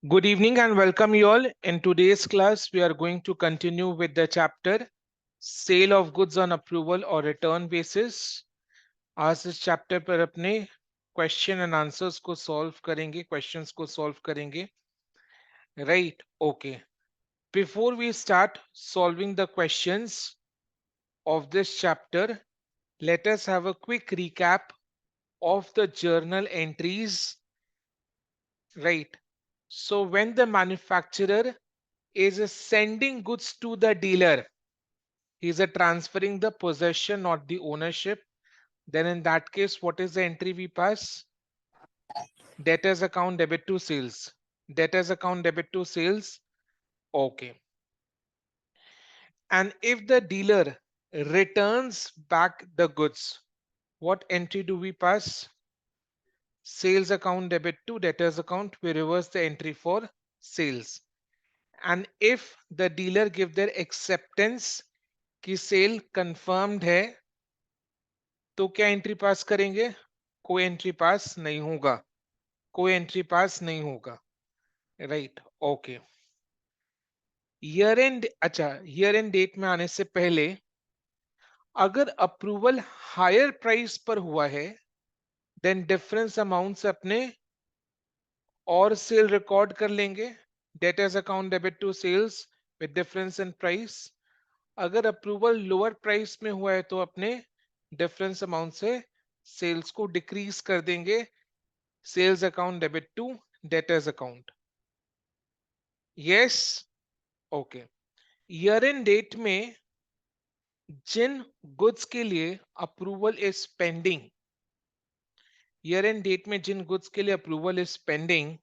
Good evening and welcome you all. In today's class, we are going to continue with the chapter Sale of Goods on Approval or Return Basis. आज इस chapter पर अपने question and answers को solve करेंगे, questions को solve करेंगे. Right, okay. Before we start solving the questions of this chapter, let us have a quick recap of the journal entries. Right. So when the manufacturer is sending goods to the dealer, he is transferring the possession, not the ownership. Then in that case, what is the entry we pass? Debtors account debit to sales. Debtors account debit to sales. Okay. And if the dealer returns back the goods, what entry do we pass? Sales account debit to debtors account. We reverse the entry for sales. And if the dealer give their acceptance कि cell confirmed है, तो क्या entry pass करेंगे? कोई entry पास नहीं होगा, कोई entry पास नहीं होगा. Right, okay. ईयर एंड, अच्छा, ईयर एंड डेट में आने से पहले अगर अप्रूवल हायर प्राइस पर हुआ है, देन डिफरेंस अमाउंट से अपने और सेल रिकॉर्ड कर लेंगे. Debtors account debit to sales with difference in price. अगर अप्रूवल लोअर प्राइस में हुआ है तो अपने डिफरेंस अमाउंट से सेल्स को डिक्रीज कर देंगे. Sales account debit to debtors account. Yes, okay. Year end date में जिन गुड्स के लिए approval is pending, year end date में जिन गुड्स के लिए अप्रूवल इज पेंडिंग,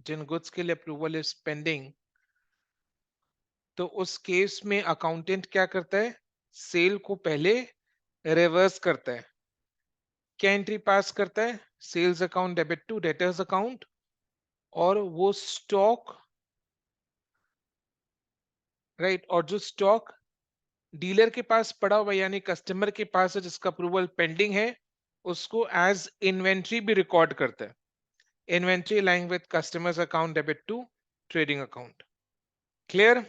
जिन गुड्स के लिए अप्रूवल इज पेंडिंग, तो उस केस में अकाउंटेंट क्या करता है? सेल को पहले रिवर्स करता है. क्या एंट्री पास करता है? Sales account debit to debtors account. और वो स्टॉक, राइट, और जो स्टॉक डीलर के पास पड़ा हुआ यानी कस्टमर के पास है जिसका अप्रूवल पेंडिंग है, उसको एज इन्वेंट्री भी रिकॉर्ड करता है. Inventory lying with customers account debit to trading account. Clear?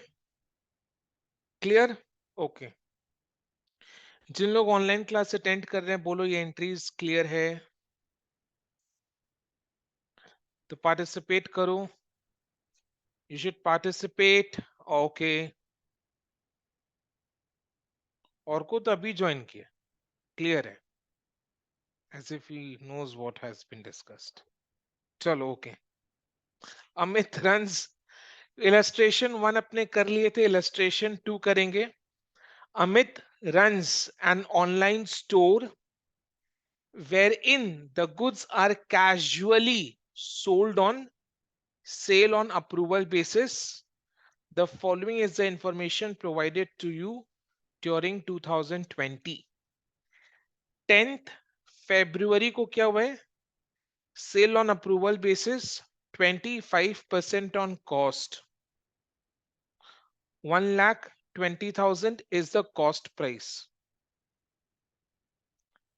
Clear, okay. जिन लोग ऑनलाइन क्लास अटेंड कर रहे हैं, बोलो ये एंट्रीज क्लियर है तो पार्टिसिपेट करो. You should participate. ओके. और को तो अभी ज्वाइन किया, क्लियर है, as if he knows what has been discussed. चलो, ओके. अमित रंस, इलस्ट्रेशन 1 अपने कर लिए थे, इलस्ट्रेशन 2 करेंगे. Amit runs an online store wherein the goods are casually sold on sale on approval basis. The following is the information provided to you during 2020. 10th February को क्या हुआ है? Sale on approval basis 25% on cost. 1,20,000 is the cost price.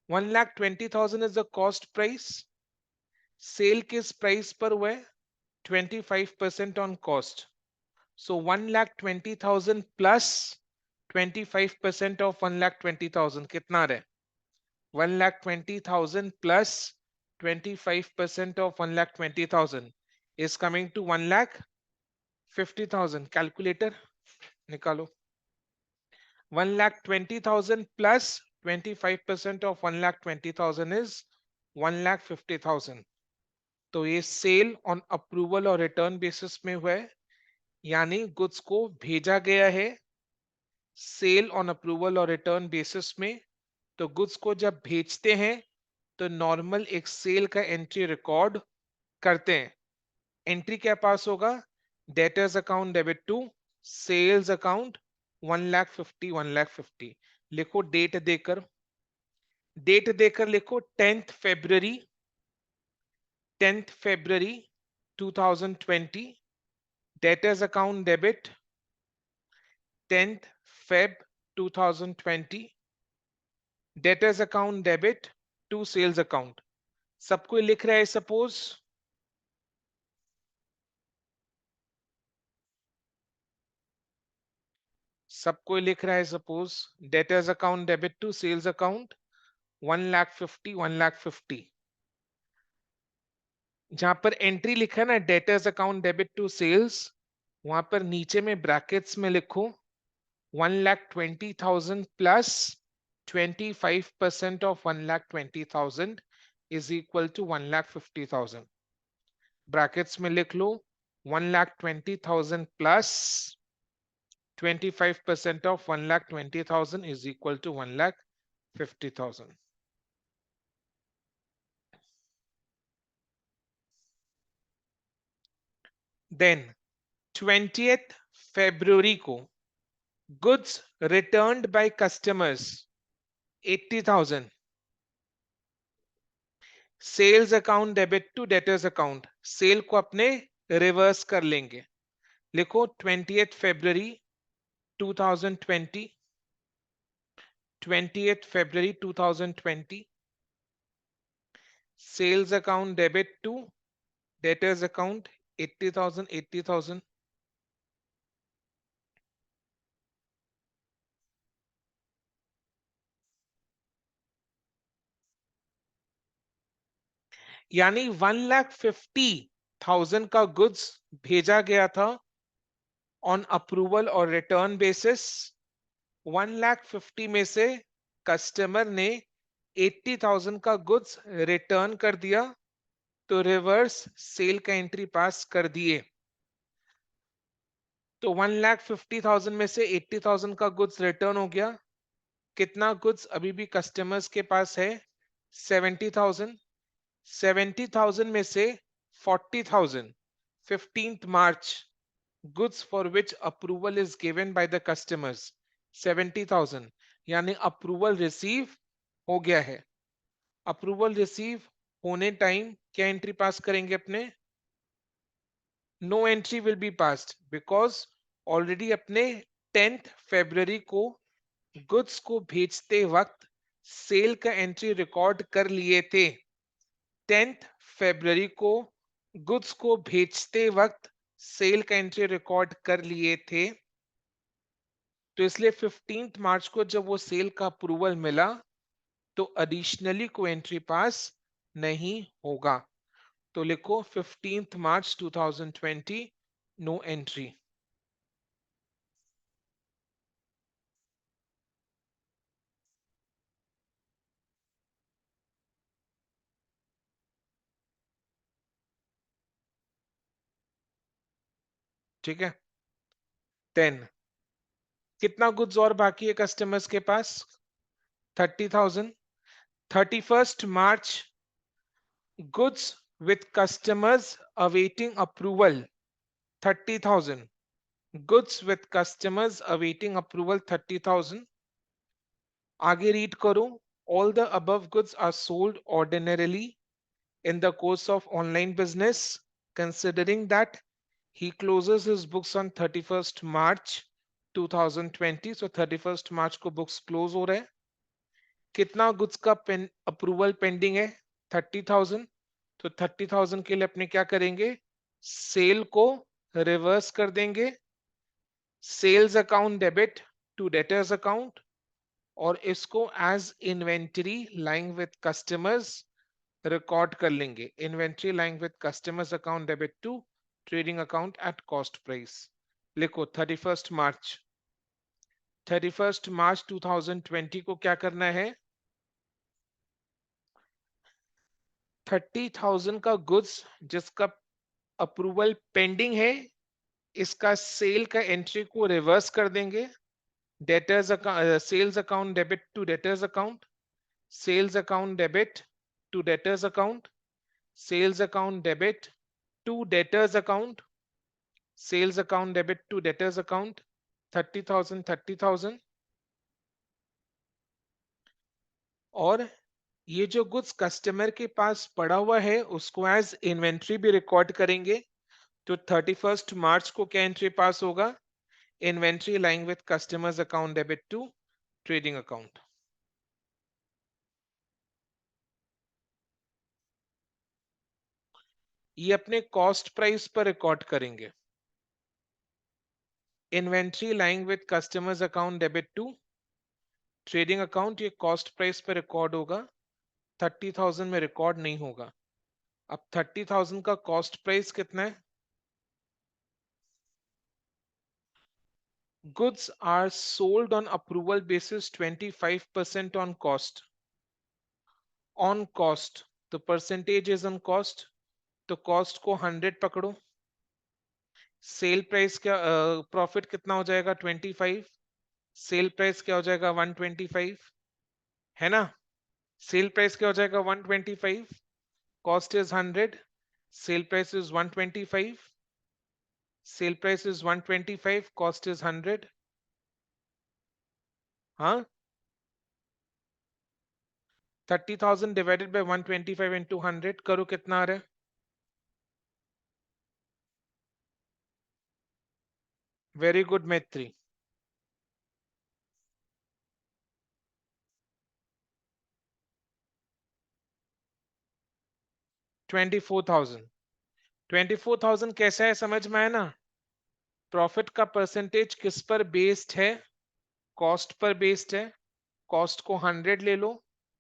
1,20,000 is the cost price. Sale किस price पर हुआ है? 25% on cost. So 1,20,000 plus 25% of 1,20,000 कितना रहे? 1,20,000 plus 25% of 1,20,000 is coming to 1,50,000. Calculator निकालो. 1,20,000 plus 25% of 1,20,000 is 1,50,000. तो ये सेल ऑन अप्रूवल और रिटर्न बेसिस में हुआ है, यानी गुड्स को भेजा गया है सेल ऑन अप्रूवल और रिटर्न बेसिस में. तो गुड्स को जब भेजते हैं तो नॉर्मल एक सेल का एंट्री रिकॉर्ड करते हैं. एंट्री क्या पास होगा? Debtors account debit to sales account 1,50,000 1,50,000. लिखो डेट देकर, डेट देकर लिखो 10th February 10th February 2020. Debtors account debit 10th Feb 2020. Debtors account debit to sales account. सब कोई लिख रहा है सपोज? सब कोई लिख रहा है suppose debtors account debit to sales account 1,50,000 1,50,000 जहां पर एंट्री लिखा है ना debtors account debit to sales वहां पर नीचे में ब्रैकेट्स में लिखो 1,20,000 plus 25% of 1,20,000 is equal to 1,50,000 brackets में लिख लो 1,20,000 plus 25% of 1,20,000 is equal to 1,50,000. Then 20th February को goods returned by customers 80,000. Sales account debit to debtors account. Sale को अपने reverse कर लेंगे. लिखो 20th February 2020. 20th February 2020. Sales account debit to debtors account 80,000 80,000. यानी 1,50,000 का गुड्स भेजा गया था ऑन अप्रूवल और रिटर्न बेसिस 1,50,000 में से कस्टमर ने 80,000 का गुड्स रिटर्न कर दिया तो रिवर्स सेल का एंट्री पास कर दिए तो 1,50,000 में से 80,000 का गुड्स रिटर्न हो गया कितना गुड्स अभी भी कस्टमर्स के पास है 70,000 70,000 में से 40,000 15th March goods for which approval is given by the customers 70,000 यानी अप्रूवल रिसीव हो गया है अप्रूवल रिसीव होने टाइम क्या एंट्री पास करेंगे अपने no entry will be passed because already अपने 10th February को गुड्स को भेजते वक्त सेल का एंट्री रिकॉर्ड कर लिए थे 10th February को गुड्स को भेजते वक्त सेल का एंट्री रिकॉर्ड कर लिए थे तो इसलिए 15th मार्च को जब वो सेल का अप्रूवल मिला तो एडिशनली कोई एंट्री पास नहीं होगा तो लिखो 15th March 2020 नो एंट्री ठीक है 10 कितना गुड्स और बाकी है कस्टमर्स के पास 30,000 31st March goods with customers awaiting approval 30,000 goods with customers awaiting approval 30,000 आगे रीड करो all the above goods are sold ordinarily in the course of online business considering that he closes his books on 31st March 2020 so 31st March को books close हो रहे हैं कितना goods का approval pending है 30,000 तो 30,000 के लिए अपने क्या करेंगे सेल को रिवर्स कर देंगे sales account debit to debtors account और इसको as inventory lying with customers record कर लेंगे inventory lying with customers account debit to trading account at cost price लिखो 31st मार्च 2020 को क्या करना है 30,000 का गुड्स जिसका अप्रूवल पेंडिंग है इसका सेल का एंट्री को रिवर्स कर देंगे debtors account sales account debit to debtors account sales account debit to debtors account sales account debit to debtors account sales account debit to debtors account 30,000 30,000 और ये जो goods customer के पास पड़ा हुआ है उसको एज इन्वेंट्री भी रिकॉर्ड करेंगे तो 31st मार्च को क्या एंट्री पास होगा inventory lying with customers account debit to trading account ये अपने कॉस्ट प्राइस पर रिकॉर्ड करेंगे inventory lying with customers account debit to trading account, ये कॉस्ट प्राइस पे रिकॉर्ड होगा, 30,000 में रिकॉर्ड नहीं होगा। अब 30,000 का कॉस्ट प्राइस कितना है? Goods are sold on approval basis 25% on cost. On cost, the percentage is on cost, तो cost को 100 पकड़ो, सेल प्राइस क्या, प्रॉफिट कितना हो जाएगा 25, सेल प्राइस क्या हो जाएगा 125, है ना? सेल प्राइस क्या हो जाएगा 125, cost is 100, sale price is 125, sale price is 125, cost is 100। हाँ, 30,000 डिवाइडेड बाय 125 इंटू 100 करो, कितना आ रहा है? वेरी गुड मैत्री। 24,000। 24,000 कैसा है, समझ में आया ना? प्रॉफिट का परसेंटेज किस पर बेस्ड है? कॉस्ट पर बेस्ड है। कॉस्ट को 100 ले लो,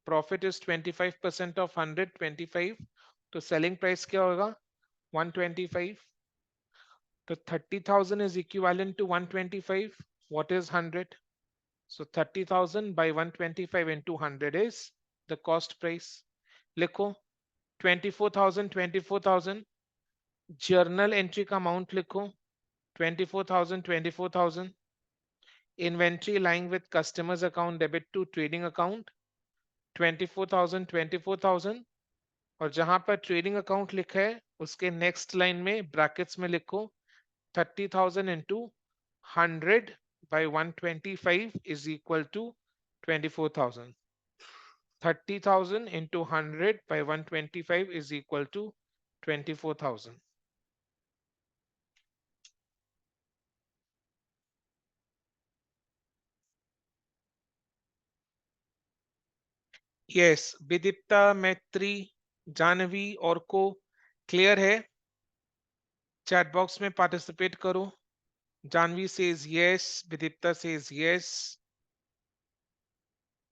प्रॉफिट इज 25% ऑफ 100, 25, तो सेलिंग प्राइस क्या होगा 125, तो 30,000 is equivalent to 125, what is 100? So 30,000 by 125 into 100 is the cost price। लिखो 24,000, 24,000, जर्नल एंट्री का अमाउंट लिखो 24,000, 24,000, inventory lying with customers account debit to trading account 24,000, 24,000, और जहां पर ट्रेडिंग अकाउंट लिखा है उसके नेक्स्ट लाइन में ब्रैकेट्स में लिखो 30,000 into 100 by 125 is equal to 24,000। 30,000 into 100 by 125 is equal to 24,000। Yes, Vidipta, मैत्री, जानवी और को क्लियर है? चैट बॉक्स में पार्टिसिपेट करो। Janvi says yes, Vidipta says yes,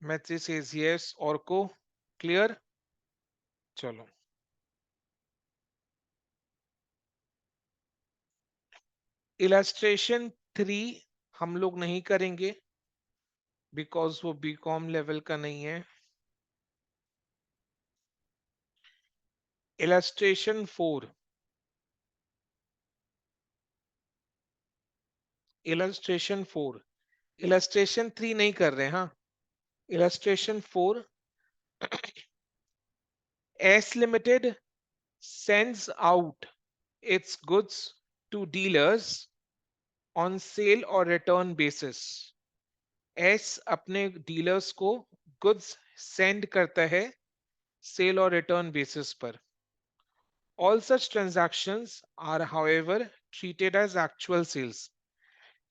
Maitri says yes, और को क्लियर? चलो, इलस्ट्रेशन 3 हम लोग नहीं करेंगे बिकॉज वो बीकॉम लेवल का नहीं है। इलस्ट्रेशन 4, इलस्ट्रेशन 4, इलस्ट्रेशन 3 नहीं कर रहे। हाँ, illustration 4, S limited sends out its goods to dealers on sale or return basis। S अपने डीलर्स को गुड्स सेंड करता है सेल और रिटर्न बेसिस पर। All such transactions are however treated as actual sales।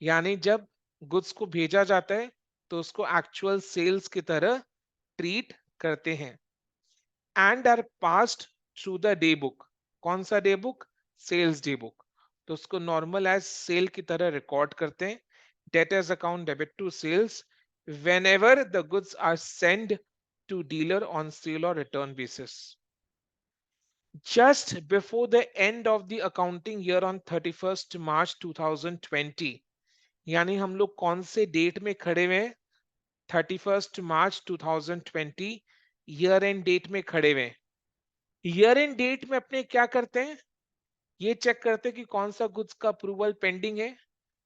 यानी जब गुड्स को भेजा जाता है तो उसको एक्चुअल सेल्स की तरह ट्रीट करते हैं। And are passed through the day book. कौन सा day book? Sales day book. तो उसको नॉर्मल एज सेल की तरह रिकॉर्ड करते हैं, debtors account debit to sales, whenever the goods are sent to dealer on sale or return basis। Just before the end of the accounting year on 31st March 2020, यानी हम लोग कौन से date में खड़े हुए हैं? 31st March 2020 year end date में खड़े हुए हैं। ईयर एंड डेट में अपने क्या करते हैं? ये चेक करते हैं कि कौन सा गुड्स का अप्रूवल पेंडिंग है।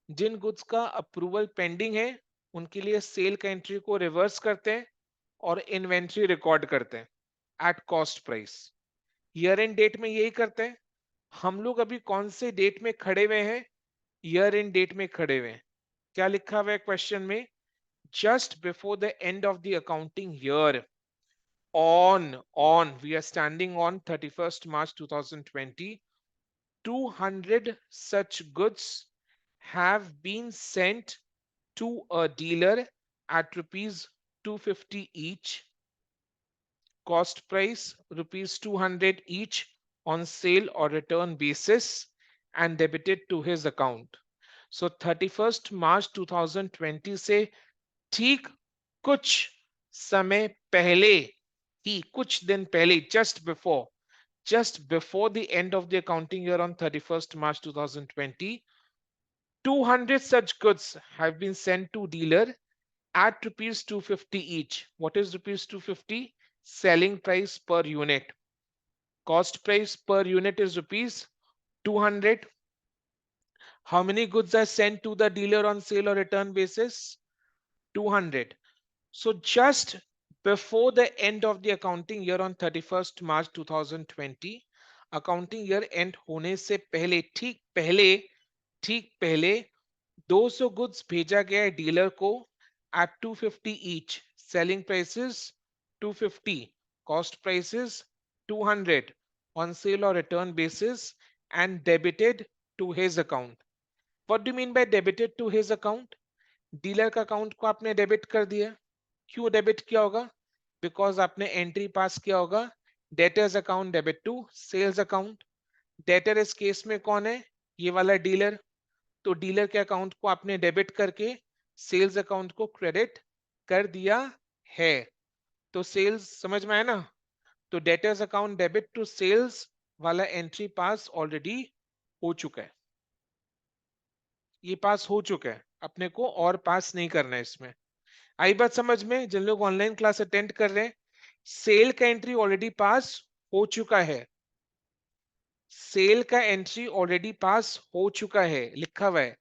जिन गुड्स का अप्रूवल पेंडिंग है उनके लिए सेल का एंट्री को रिवर्स करते हैं और इन्वेंट्री रिकॉर्ड करते हैं at cost price. Year end date में यही करते हैं। हम लोग अभी कौन से डेट में खड़े हुए हैं? ईयर एंड डेट में खड़े हुए हैं। क्या लिखा हुआ है क्वेश्चन में? Just before the end of the accounting year on we are standing on 31st March 2020, 200 such goods have been sent to a dealer at rupees 250 each, cost price rupees 200 each on sale or return basis, and debited to his account। सो 31 मार्च 2020 से ठीक कुछ समय पहले ही, कुछ दिन पहले, just before the end of the accounting year on 31st March 2020, 200 such goods have been sent to dealer at rupees 250 each. What is rupees 250? Selling price per unit. Cost price per unit is rupees 200. How many goods are sent to the dealer on sale or return basis? 200. So just before the end of the accounting year on 31st March 2020, accounting year end होने से पहले, ठीक पहले 200 goods भेजा गया है dealer को at 250 each. Selling prices 250, cost prices 200 on sale or return basis and debited to his account. What do you mean by debited to his account? Dealer का अकाउंट को आपने डेबिट कर दिया. क्यों डेबिट किया होगा? बिकॉज आपने एंट्री पास किया होगा debtors account debit to sales account. Debtor इस केस में कौन है? ये वाला डीलर. तो डीलर के अकाउंट को आपने डेबिट करके सेल्स अकाउंट को क्रेडिट कर दिया है. तो सेल्स समझ में आया ना? तो debtors account debit to sales वाला एंट्री पास ऑलरेडी हो चुका है. ये पास हो चुका है, अपने को और पास नहीं करना है इसमें. आई बात समझ में? जिन लोग ऑनलाइन क्लास अटेंड कर रहे हैं, सेल का एंट्री ऑलरेडी पास हो चुका है. सेल का एंट्री ऑलरेडी पास हो चुका है, लिखा हुआ है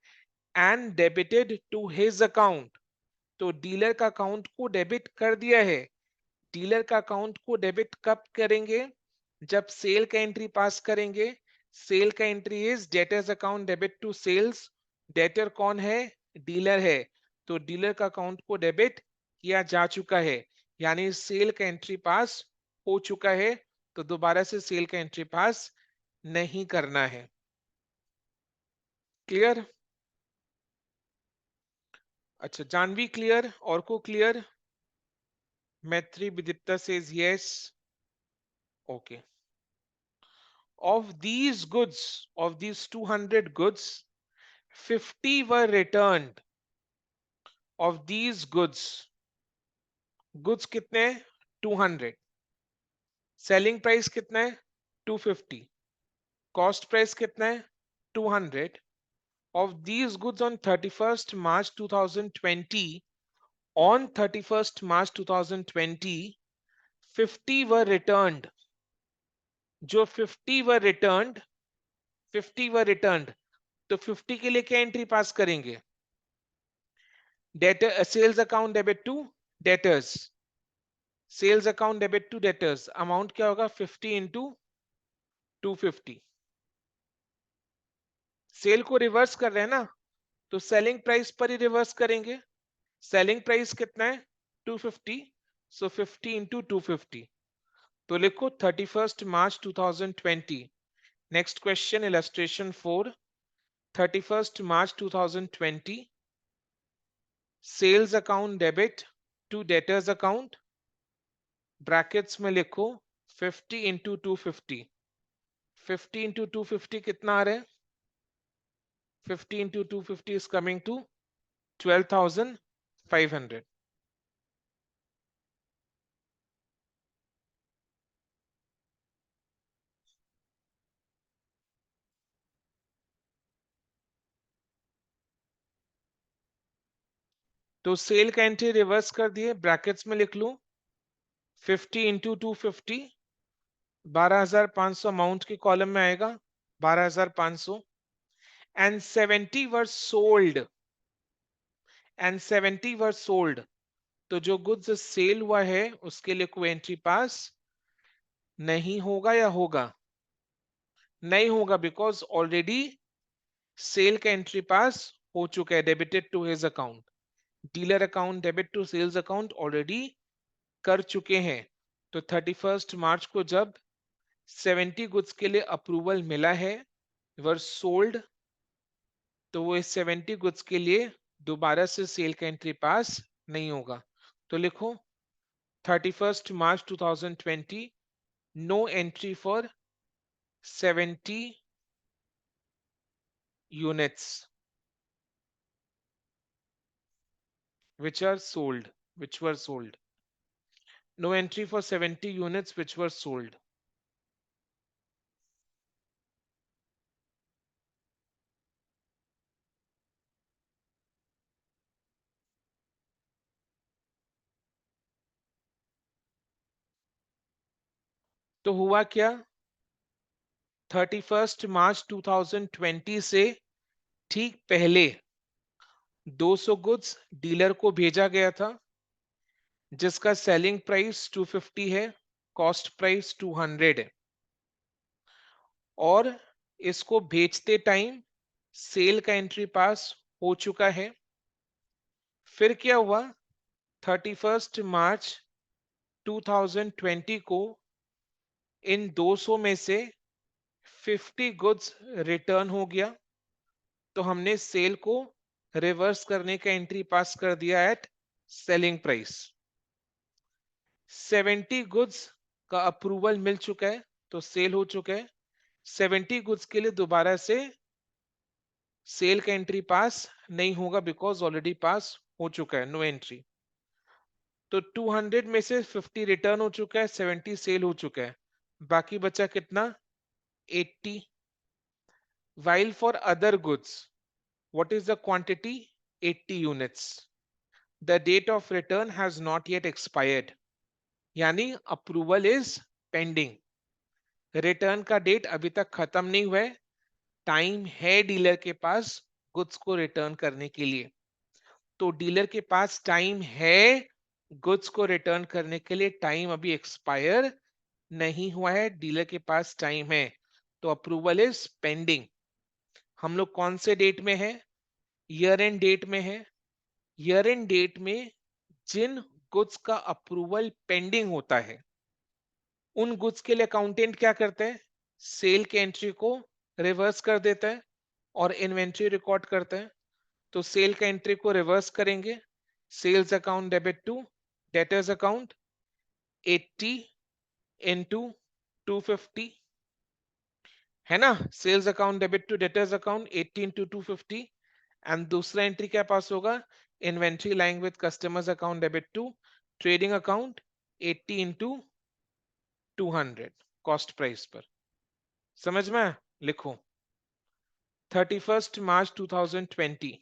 and debited to his account. तो डीलर का अकाउंट को डेबिट कर दिया है. डीलर का अकाउंट को डेबिट कब करेंगे? जब सेल का एंट्री पास करेंगे. सेल का entry is debtors account debit to sales. Debtor कौन है? डीलर है. तो डीलर का अकाउंट को डेबिट किया जा चुका है, यानी सेल का एंट्री पास हो चुका है. तो दोबारा से सेल का एंट्री पास नहीं करना है. क्लियर? अच्छा, जानवी क्लियर? और को clear? Maitri Vidita says yes. Okay. Of these 200 goods, 50 were returned. Of these goods कितने? 200. सेलिंग प्राइस कितना है? 250. कॉस्ट प्राइस कितना है? 200. Of these goods on 31st March 2020, on 31st March 2020, 50 were returned. जो 50 were returned, 50 were returned, तो 50 के लिए क्या एंट्री पास करेंगे? Debtor sales account debit to debtors. Sales account debit to debtors. Amount क्या होगा? 50 इंटू 250. सेल को reverse कर रहे हैं ना, तो सेलिंग प्राइस पर ही रिवर्स करेंगे. सेलिंग प्राइस कितना है? 250. So 50 into 250. तो लिखो 31st March 2020. Next question, illustration 4. 31st March 2020, sales account debit to debtors account. Brackets में लिखो 50 इंटू 250. 50 इंटू 250 कितना आ रहा है? 50 into 250 is coming to 12,500. तो सेल का एंट्री रिवर्स कर दिए, ब्रैकेट्स में लिख लूं 50 इंटू 250. 12,500 अमाउंट के कॉलम में आएगा, 12,500. And 70 were sold. And 70 were sold. तो जो गुड्स सेल हुआ है उसके लिए कोई एंट्री पास नहीं होगा या होगा? नहीं होगा, बिकॉज ऑलरेडी सेल का एंट्री पास हो चुका है, debited to his account. Dealer account debit to sales account already कर चुके हैं. तो 31st मार्च को जब 70 गुड्स के लिए अप्रूवल मिला है, वर सोल्ड, तो वो इस 70 गुड्स के लिए दोबारा से सेल का एंट्री पास नहीं होगा. तो लिखो 31st March 2020, no entry for 70 units. which are sold, which were sold. No entry for 70 units which were sold. तो हुआ क्या, 31 मार्च 2020 से ठीक पहले 200 गुड्स डीलर को भेजा गया था, जिसका सेलिंग प्राइस 250 है, कॉस्ट प्राइस 200 है, और इसको भेजते टाइम सेल का एंट्री पास हो चुका है। फिर क्या हुआ, 31 मार्च 2020 को इन 200 में से 50 गुड्स रिटर्न हो गया, तो हमने सेल को रिवर्स करने का एंट्री पास कर दिया एट सेलिंग प्राइस। 70 गुड्स का अप्रूवल मिल चुका है, तो सेल हो चुका है। 70 गुड्स के लिए दोबारा से सेल का एंट्री पास नहीं होगा, बिकॉज ऑलरेडी पास हो चुका है, नो एंट्री। तो 200 में से 50 रिटर्न हो चुका है, 70 सेल हो चुका है, बाकी बचा कितना, 80। while for other goods, what is the quantity, 80 units, the date of return has not yet expired, यानी अप्रूवल इज पेंडिंग, रिटर्न का डेट अभी तक खत्म नहीं हुआ है, टाइम है डीलर के पास गुड्स को रिटर्न करने के लिए। तो डीलर के पास टाइम है गुड्स को रिटर्न करने के लिए, टाइम अभी एक्सपायर नहीं हुआ है, डीलर के पास टाइम है, तो अप्रूवल इज पेंडिंग। हम लोग कौन से डेट में है, ईयर एंड डेट में है। ईयर एंड डेट में जिन गुड्स का अप्रूवल पेंडिंग होता है, उन गुड्स के लिए अकाउंटेंट क्या करते हैं, सेल के एंट्री को रिवर्स कर देता है और इन्वेंट्री रिकॉर्ड करते हैं। तो सेल का एंट्री को रिवर्स करेंगे, sales account debit to debtors account 80 into 250, है ना, sales account debit to debtors account 80 into 250। And दूसरा एंट्री क्या पास होगा, inventory lying with customers account debit to trading account 80 into 200 cost price पर। समझ में, लिखो 31 मार्च 2020,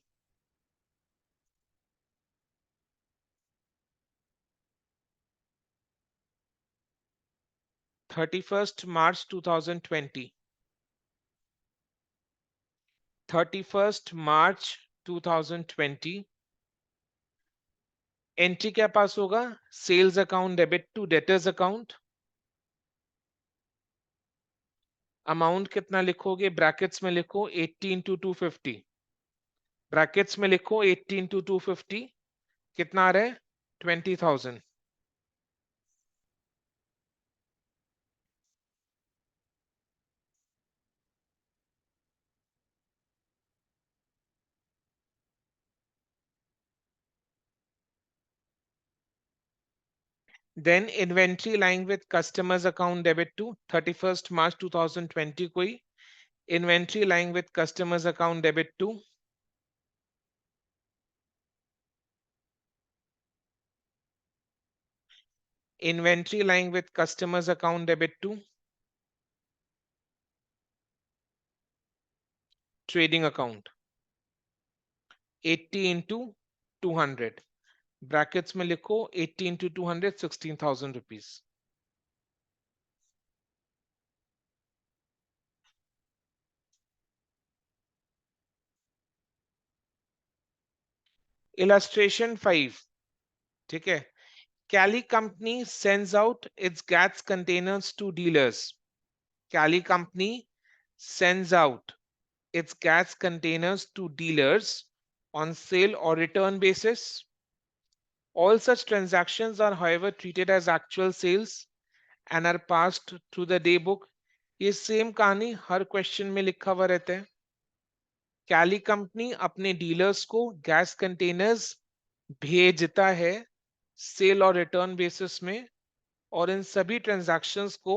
31 मार्च 2020, 31 मार्च 2020, एंट्री क्या पास होगा, sales account debit to debtors account, amount कितना लिखोगे, ब्रैकेट्स में लिखो 80 इंटू 250, ब्रैकेट्स में लिखो 80 इंटू 250, कितना आ रहा है, 20,000। Then inventory lying with customers account debit to 31 मार्च 2020 को ही inventory lying with customers account debit to inventory lying with customers account debit to trading account 80 into 200, brackets में लिखो 80 into 200 16,000 रुपीज। इलस्ट्रेशन 5, ठीक है, Cali company sends out its gas containers to dealers, Cali company sends out its gas containers to dealers on sale or return basis. All such transactions are however treated as actual sales and are passed through the day book। ये same कहानी हर question में लिखा हुआ रहता है। कैली company अपने dealers को gas containers भेजता है सेल और रिटर्न बेसिस में, और इन सभी ट्रांजैक्शंस को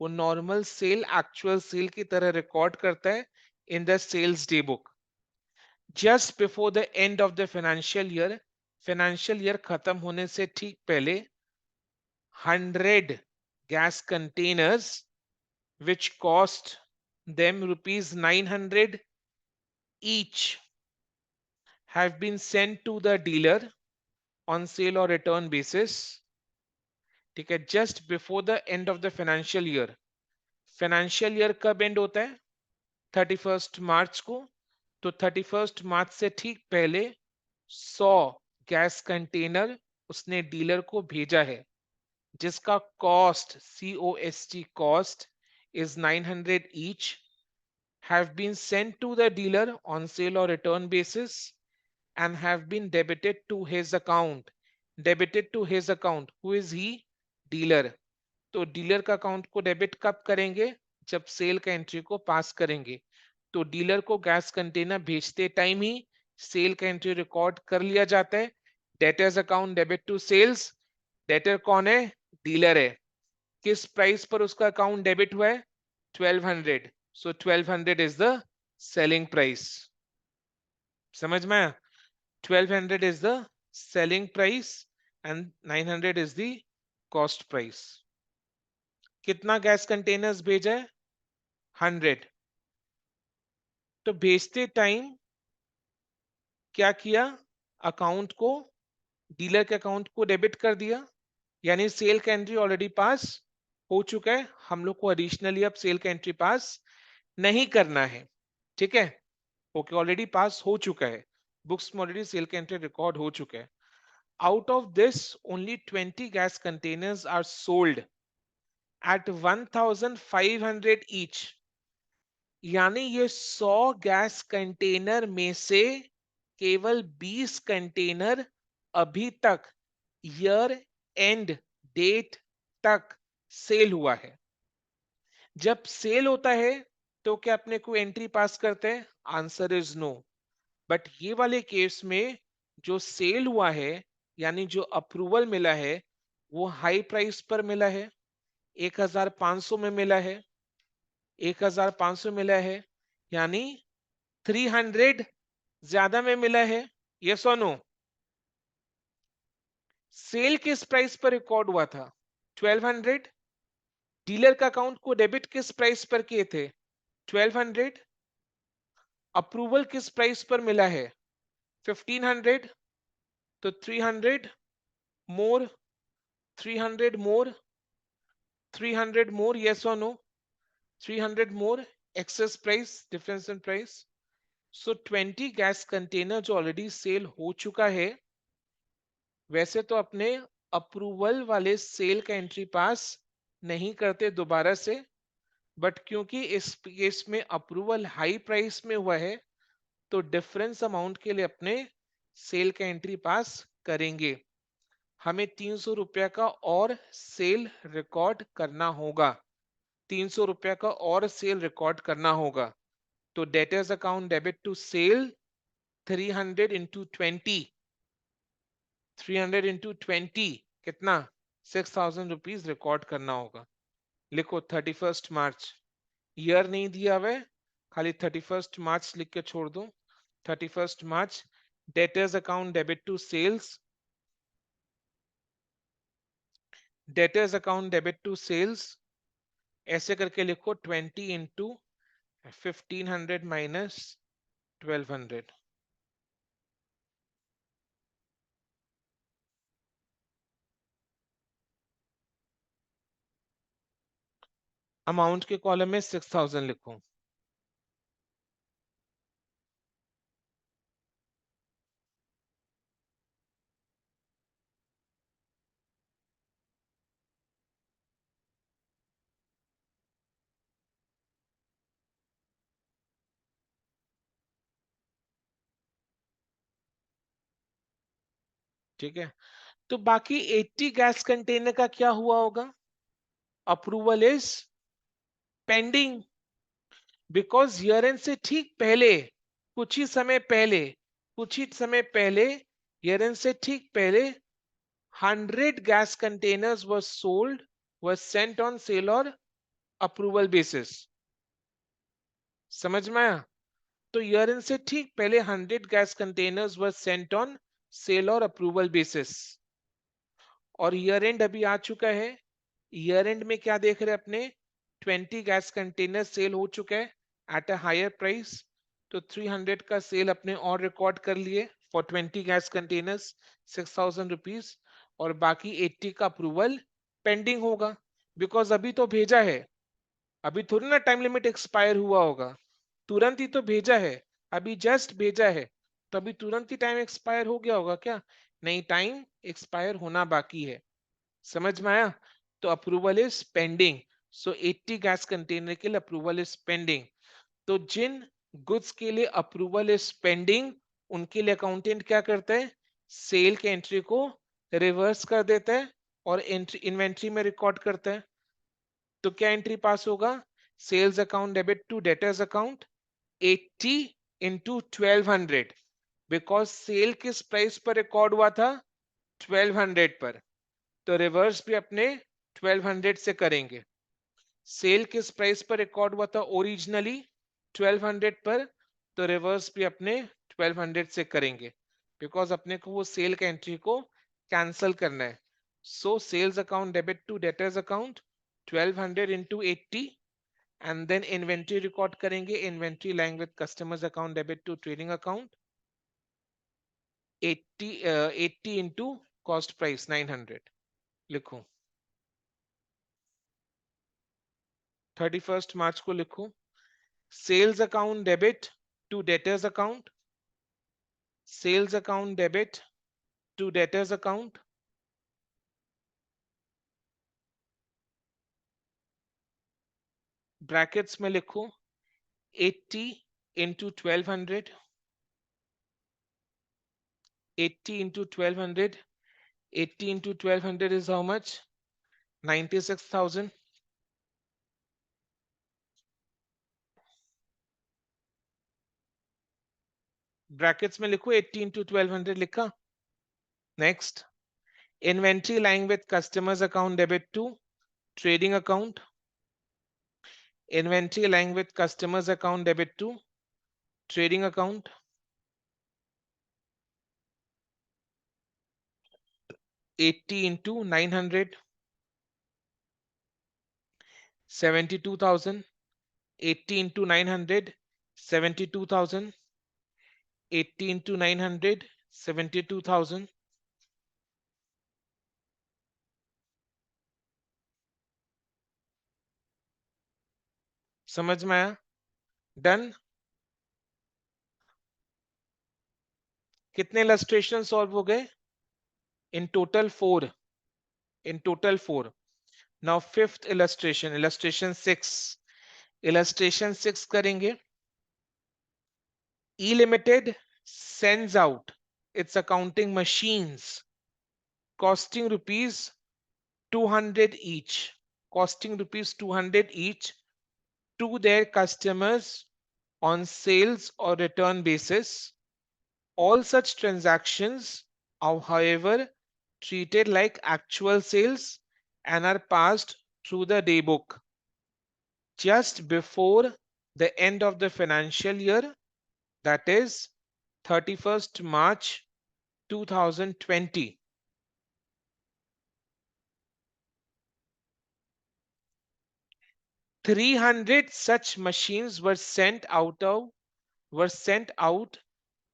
वो नॉर्मल सेल, एक्चुअल सेल की तरह रिकॉर्ड करता है in the sales day book. Just before the end of the financial year financial year खत्म होने से ठीक पहले 100 gas containers which cost them rupees 900 each have been sent to the dealer on sale or return basis. ठीक है, just before the end of the financial year. Financial year कब and होता है? 31 मार्च को. तो 31 मार्च से ठीक पहले 100 गैस कंटेनर उसने डीलर को भेजा है, जिसका cost COST cost is 900 each, have been sent to the dealer on sale or return basis and have been debited to his account. Debited to his account. Who is he? Dealer. तो dealer का account को debit कब करेंगे? जब cell का entry को पास करेंगे. तो डीलर को गैस कंटेनर भेजते टाइम ही सेल का एंट्री रिकॉर्ड कर लिया जाता है. Debtors account debit to sales. Debtor कौन है? डीलर है. किस प्राइस पर उसका अकाउंट डेबिट हुआ है? 1200. सो 1200 इज द सेलिंग प्राइस. समझ में आया? 1200 is the selling price and 900 is the cost price. कितना गैस कंटेनर्स भेजा है? 100. तो भेजते टाइम क्या किया? अकाउंट को, डीलर के अकाउंट को डेबिट कर दिया, यानी सेल का एंट्री ऑलरेडी पास हो चुका है. हम लोग को एडिशनली अब सेल का एंट्री पास नहीं करना है. ठीक है, ओके, ऑलरेडी पास हो चुका है. बुक्स में ऑलरेडी सेल का एंट्री रिकॉर्ड हो चुका है. Out of this, only 20 gas containers are sold at 1500 each. यानी ये 100 गैस कंटेनर में से केवल 20 कंटेनर अभी तक ईयर एंड डेट तक सेल हुआ है. जब सेल होता है तो क्या अपने को एंट्री पास करते हैं? Answer is no. बट ये वाले केस में जो सेल हुआ है, यानी जो अप्रूवल मिला है, वो हाई प्राइस पर मिला है. 1500 में मिला है. 1500 मिला है, यानी 300 ज्यादा में मिला है. यस और नो? सेल किस प्राइस पर रिकॉर्ड हुआ था? 1200. डीलर का अकाउंट को डेबिट किस प्राइस पर किए थे? 1200. अप्रूवल किस प्राइस पर मिला है? 1500. तो 300 मोर, 300 मोर, 300 more, yes or no? 300 more excess price, difference in price. So 20 gas container जो ऑलरेडी सेल हो चुका है, वैसे तो अपने अप्रूवल वाले सेल का एंट्री पास नहीं करते दोबारा से, बट क्योंकि इस केस में अप्रूवल हाई प्राइस में हुआ है, तो डिफरेंस अमाउंट के लिए अपने सेल का एंट्री पास करेंगे. हमें 300 रुपया का और सेल रिकॉर्ड करना होगा. 300 रुपया का और सेल रिकॉर्ड करना होगा. तो debtors account debit to sale 300 into 20. 300 into 20 कितना? 6000 रुपीज रिकॉर्ड करना होगा. लिखो 31 मार्च. ईयर नहीं दिया हुआ है, खाली 31 मार्च लिख के छोड़ दो. 31 मार्च. Debtors account debit to sales. Debtors account debit to sales ऐसे करके लिखो 20 इंटू 1500 माइनस 1200. अमाउंट के कॉलम में 6000 लिखो. ठीक है, तो बाकी 80 गैस कंटेनर का क्या हुआ होगा? Approval is pending, because year and से ठीक पहले, कुछ ही समय पहले, कुछ ही समय पहले, ईयर एंड से ठीक पहले 100 gas containers were sold, were sent on sale और अप्रूवल बेसिस. समझ में आया? तो ईयर एंड से ठीक पहले 100 gas containers were sent on sale और अप्रूवल बेसिस। और ईयर एंड अभी आ चुका है। ईयर एंड में क्या देख रहे हैं अपने, 20 गैस कंटेनर सेल हो चुका है एट अ हायर प्राइस। तो 300 का सेल अपने और रिकॉर्ड कर लिए फॉर 20 गैस कंटेनर्स, 6000 रुपीज। और बाकी 80 का अप्रूवल पेंडिंग होगा, बिकॉज अभी तो भेजा है, अभी थोड़ी ना टाइम लिमिट एक्सपायर हुआ होगा, तुरंत ही तो भेजा है, अभी जस्ट भेजा है, तो अभी तुरंत ही टाइम एक्सपायर हो गया होगा क्या? नहीं, टाइम एक्सपायर होना बाकी है। समझ में आया? तो approval is pending. So 80 gas container के लिए अप्रूवल इज पेंडिंग। तो जिन गुड्स के लिए अप्रूवल इज पेंडिंग, उनके लिए अकाउंटेंट क्या करता है, सेल के एंट्री को रिवर्स कर देता है और एंट्री इन्वेंट्री में रिकॉर्ड करता है। तो क्या एंट्री पास होगा, sales account debit to debtors account 80 into 1200, because sale किस प्राइस पर रिकॉर्ड हुआ था, 1200 पर। तो रिवर्स भी अपने 1200 से करेंगे। सेल किस प्राइस पर रिकॉर्ड हुआ था ओरिजिनली, 1200 पर। तो रिवर्स भी अपने 1200 से करेंगे, बिकॉज अपने को वो सेल का एंट्री को कैंसल करना है। So sales account debit to debtors account 1200 into 80, and then inventory record करेंगे, inventory lying with customers account debit to trading account 80 80 into cost price 900 लिखो। 31 मार्च को लिखो, sales account debit to debtors account, sales account debit to debtors account, brackets में लिखो 80 into 1200, 80 into 1200, 80 into 1200 is how much, 96,000। Brackets में लिखो 80 into 1200 लिखा। Next, inventory lying with customers account debit to trading account, inventory lying with customers account debit to trading account 80 into 900, 72,000, 80 into 900, 72,000, 80 into 900, 72,000। समझ में आया? Done. कितने illustration solve हो गए? In total 4, in total 4। Now fifth illustration, illustration 6, illustration 6 करेंगे। E Limited sends out its accounting machines costing rupees 200 each, costing rupees 200 each to their customers on sales or return basis. All such transactions are, however, treated like actual sales and are passed through the day book just before the end of the financial year, that is 31st March 2020. 300 such machines were sent out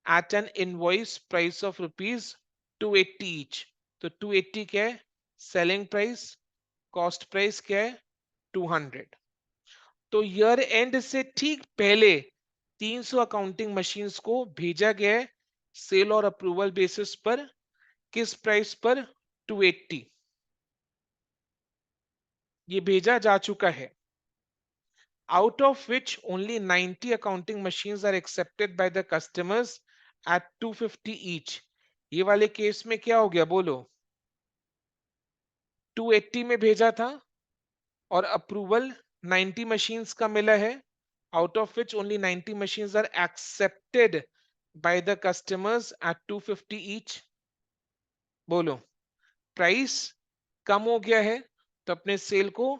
at an invoice price of rupees 280 each. तो 280 क्या है selling price, cost price क्या है 200। तो year and से ठीक पहले 300 accounting machines को भेजा गया है सेल और अप्रूवल बेसिस पर, किस प्राइस पर, 280। ये भेजा जा चुका है, out of which only 90 accounting machines are accepted by the customers at 250 each। ये वाले केस में क्या हो गया बोलो, 280 में भेजा था और अप्रूवल 90 machines का मिला है, out of which only 90 machines are accepted by the customers at 250 each। बोलो, प्राइस कम हो गया है तो अपने सेल को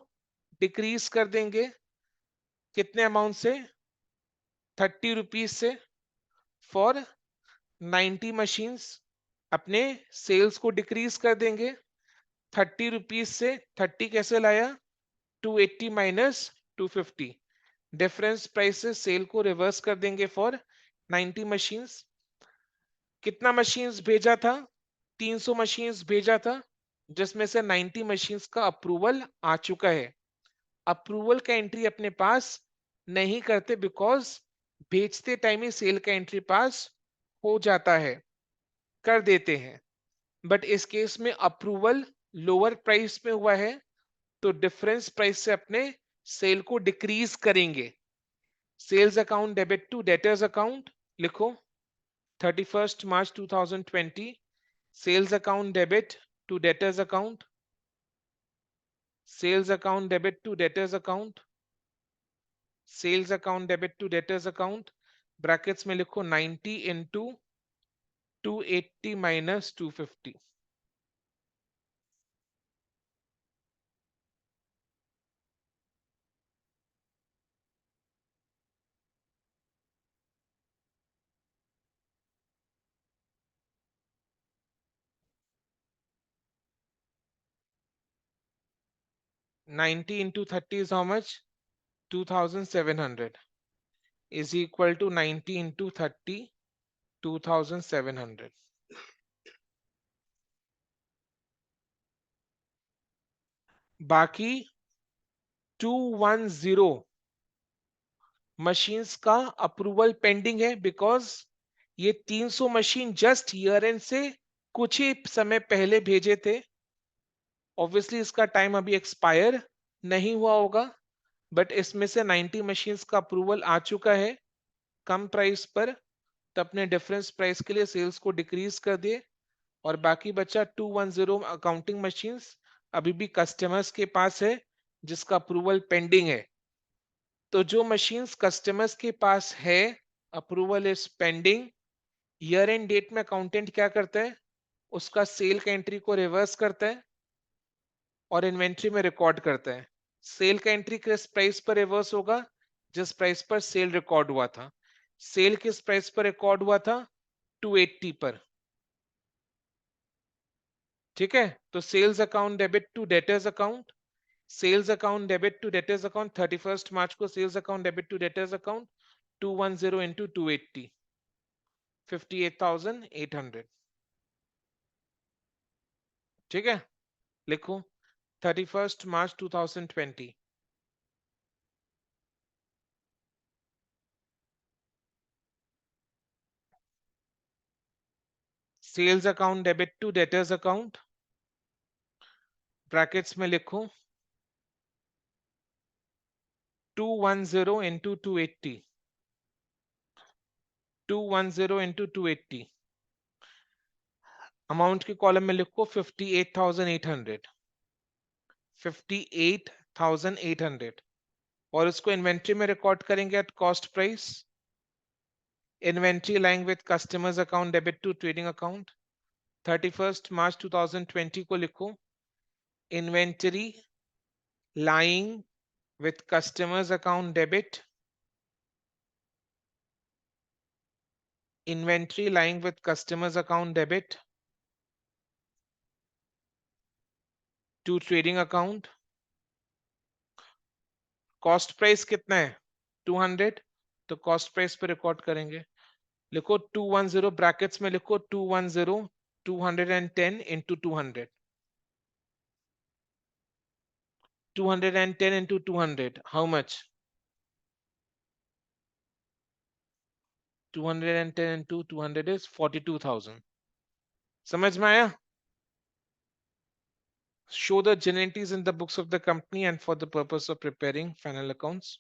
डिक्रीज कर देंगे, कितने अमाउंट से, 30 रुपीज से फॉर 90 मशीन्स। अपने सेल्स को डिक्रीज कर देंगे 30 रुपीज से। 30 कैसे लाया? 280 माइनस 250, डिफरेंस प्राइस से सेल को रिवर्स कर देंगे फॉर 90 मशीन्स। कितना मशीन्स भेजा था? 300 मशीन्स भेजा था, जिसमें से 90 मशीन्स का अप्रूवल आ चुका है। अप्रूवल का एंट्री अपने पास नहीं करते, बिकॉज बेचते टाइम ही सेल का एंट्री पास हो जाता है, कर देते हैं। बट इस केस में अप्रूवल लोअर प्राइस में हुआ है, तो डिफरेंस प्राइस से अपने सेल को डिक्रीज करेंगे। Sales account debit to debtors account लिखो, 31st March 2020, sales account debit to debtors account, sales account debit to debtors account, sales account debit to debtors account, brackets में लिखो 90 into 280 minus 250। 90 into 30 is how much? 2700 is equal to 90 into 30, 2700। बाकी 210 machines का approval pending है, because ये 300 machine just year and से कुछ ही समय पहले भेजे थे। ऑब्वियसली इसका टाइम अभी एक्सपायर नहीं हुआ होगा, बट इसमें से 90 मशीन्स का अप्रूवल आ चुका है कम प्राइस पर, तो अपने डिफरेंस प्राइस के लिए सेल्स को डिक्रीज कर दिए। और बाकी बचा 210 अकाउंटिंग मशीन्स अभी भी कस्टमर्स के पास है, जिसका अप्रूवल पेंडिंग है। तो जो मशीन्स कस्टमर्स के पास है, approval is pending, year end date में अकाउंटेंट क्या करता है? उसका सेल का एंट्री को रिवर्स करता है और इन्वेंट्री में रिकॉर्ड करता है। सेल का एंट्री किस प्राइस पर रिवर्स होगा? जिस प्राइस पर सेल रिकॉर्ड हुआ था। सेल किस प्राइस पर रिकॉर्ड हुआ था? 280 पर। ठीक है, तो sales account debit to debtors account, sales account debit to debtors account 31st March को sales account debit to debtors account 210 into 280, 58,800। ठीक है, लिखो 31st March 2020। Sales account debit to debtors account, brackets में लिखो 210 इंटू 280, 210 इंटू 280। अमाउंट के column में लिखो 58,800, 58,800। और इसको इन्वेंट्री में रिकॉर्ड करेंगे at cost price. Inventory lying with customers account debit to trading account, 31st March 2020 को लिखो inventory lying with customers account debit, inventory lying with customers account debit to trading account। Cost price कितना है? 200, तो cost price पे record करेंगे। लिखो 210, brackets में लिखो 210 210 into 200, 210 into 200 how much? 210 into 200 is 42,000। समझ में आया? Show the entities in the books of the company and for the purpose of preparing final accounts।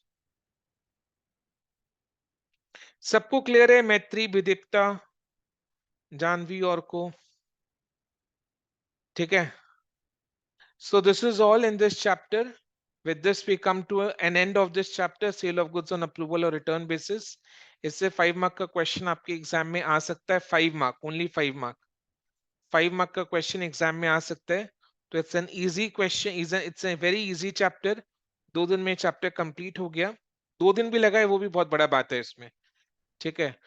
सबको क्लियर है? मैत्री, विदिप्ता, जानवी और को? ठीक है, so this is all in this chapter। with this we come to an end of this chapter, sale of goods on approval or return basis। इससे 5 mark का question आपके एग्जाम में आ सकता है, 5 मार्क, ओनली 5 मार्क, 5 मार्क का question exam में आ सकता है। तो it's an easy question, it's a very easy chapter. 2 दिन में चैप्टर कंप्लीट हो गया, 2 दिन भी लगा है वो भी बहुत बड़ा बात है इसमें। ठीक है,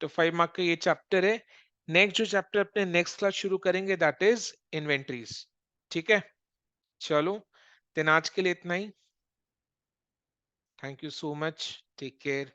तो 5 मार्क का ये चैप्टर है। नेक्स्ट जो चैप्टर अपने नेक्स्ट क्लास शुरू करेंगे दैट इज इन्वेंट्रीज। ठीक है, चलो देन आज के लिए इतना ही। Thank you so much, take care.